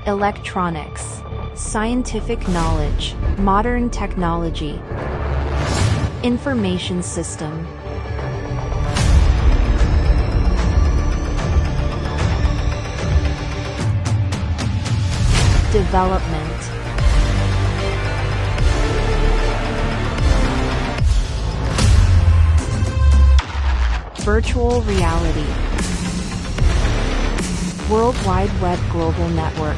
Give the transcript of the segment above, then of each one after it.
electronics, scientific knowledge, modern technology, information system, development, virtual reality, World Wide Web Global Network.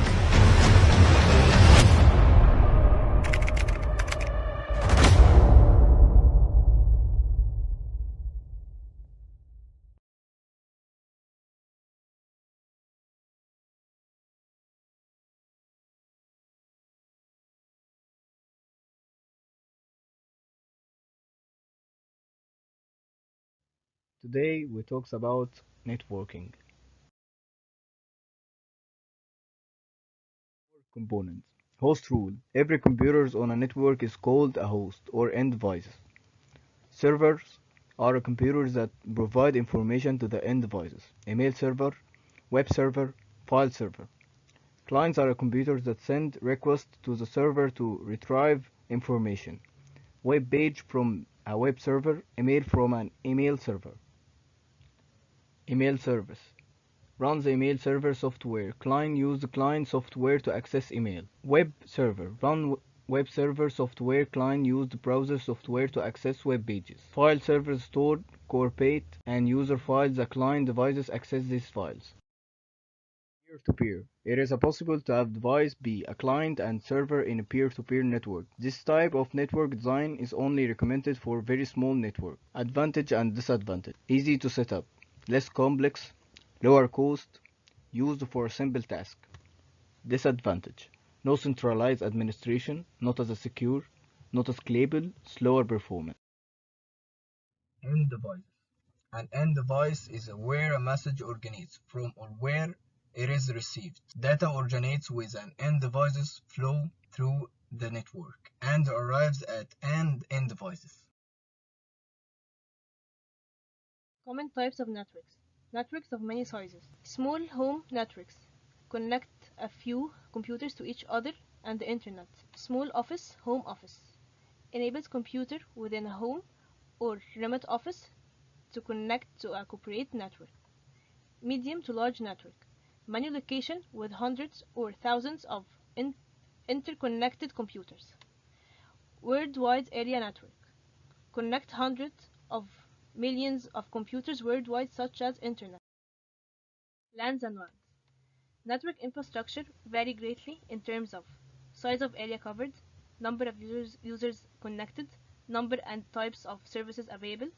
Today we talks about networking components. Host rule. Every computer on a network is called a host or end device. Servers are computers that provide information to the end devices. Email server, web server, file server. Clients are computers that send requests to the server to retrieve information. Web page from a web server, email from an email server. Email service. Run the email server software. Client use the client software to access email. Web server. Run web server software. Client use the browser software to access web pages. File server store, corporate, and user files. The client devices access these files. Peer-to-peer. It is possible to have device be a client and server in a peer-to-peer network. This type of network design is only recommended for very small network. Advantage and disadvantage. Easy to set up. Less complex. Lower cost. Used for a simple task. Disadvantage. No centralized administration. Not as secure. Not as scalable. Slower performance. End device. An end device is where a message originates from or where it is received. Data originates with an end devices flow through the network and arrives at an end devices. Common types of networks. Networks of many sizes. Small home networks connect a few computers to each other and the internet. Small office, home office, enables computer within a home or remote office to connect to a corporate network. Medium to large network. Many locations with hundreds or thousands of interconnected computers. Worldwide area network. Connect hundreds of millions of computers worldwide such as internet. LANs and WANs. Network infrastructure vary greatly in terms of size of area covered, number of users connected, number and types of services available,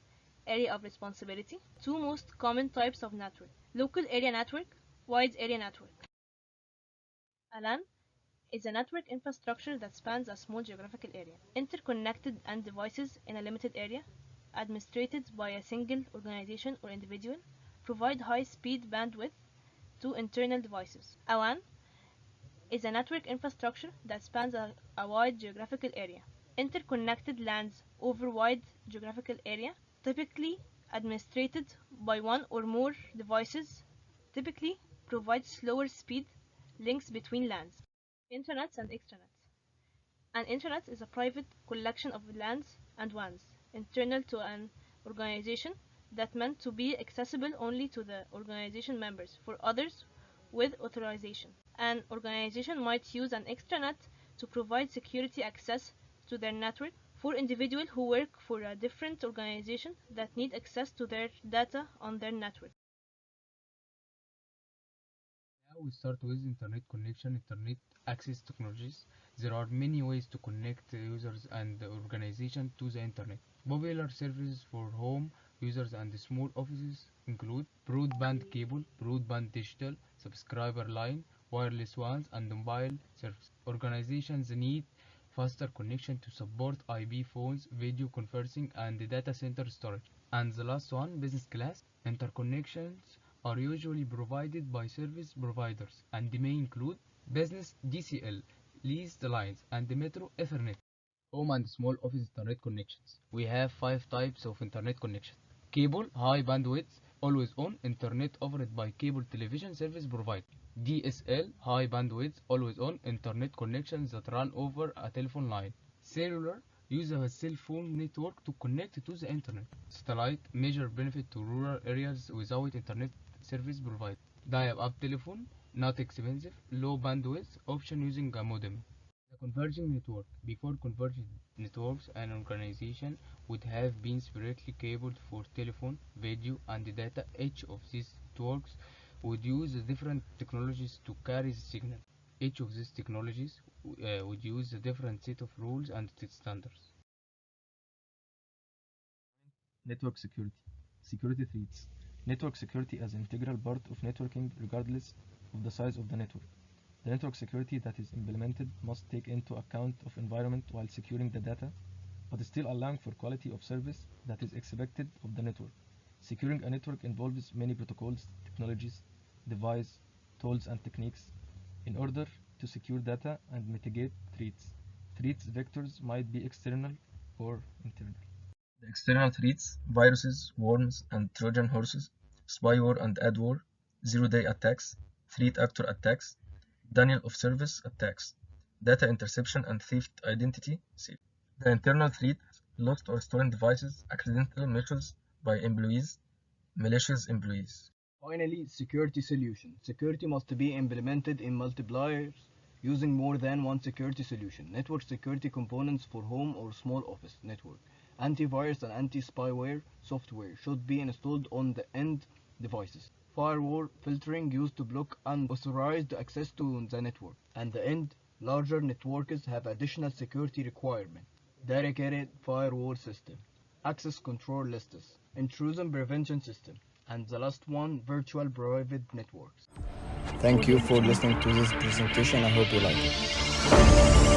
area of responsibility. Two most common types of network. Local area network, wide area network. A LAN is a network infrastructure that spans a small geographical area, interconnected and devices in a limited area, administrated by a single organization or individual, provide high-speed bandwidth to internal devices. A WAN is a network infrastructure that spans a wide geographical area. Interconnected LANs over wide geographical area, typically administrated by one or more devices, typically provide slower speed links between LANs. Intranets and extranets. An intranet is a private collection of LANs and WANs internal to an organization that meant to be accessible only to the organization members for others with authorization. An organization might use an extranet to provide security access to their network for individuals who work for a different organization that need access to their data on their network. Now we start with internet connection, internet access technologies. There are many ways to connect users and organizations to the internet. Popular services for home users and small offices include broadband cable, broadband digital, subscriber line, wireless ones, and mobile service. Organizations need faster connection to support IP phones, video conferencing, and data center storage. And the last one, business class. Interconnections are usually provided by service providers and may include business DCL, leased lines, and Metro Ethernet. Home and small office internet connections. We have 5 types of internet connection. Cable, high bandwidth, always on internet offered by cable television service provider. DSL, high bandwidth always on internet connections that run over a telephone line. Cellular, use a cell phone network to connect to the internet. Satellite, major benefit to rural areas without internet service provider. Dial-up telephone, not expensive, low bandwidth option using a modem. The converging network. Before convergent networks, an organization would have been separately cabled for telephone, video, and data. Each of these networks would use different technologies to carry the signal. Each of these technologies would use a different set of rules and standards. Network security. Security threats. Network security as an integral part of networking regardless of the size of the network. The network security that is implemented must take into account of environment while securing the data, but still allowing for quality of service that is expected of the network. Securing a network involves many protocols, technologies, devices, tools, and techniques in order to secure data and mitigate threats. Threats vectors might be external or internal. The external threats, viruses, worms, and Trojan horses, spyware and adware, zero-day attacks, threat actor attacks, denial of service attacks, data interception and theft identity theft. The internal threat, lost or stolen devices, accidental missions by employees, malicious employees. Finally, security solution. Security must be implemented in multipliers using more than one security solution. Network security components for home or small office network. Antivirus and anti-spyware software should be installed on the end devices. Firewall filtering used to block unauthorized access to the network. And the end, larger networks have additional security requirements. Dedicated firewall system, access control lists, intrusion prevention system, and the last one, virtual private networks. Thank you for listening to this presentation. I hope you like it.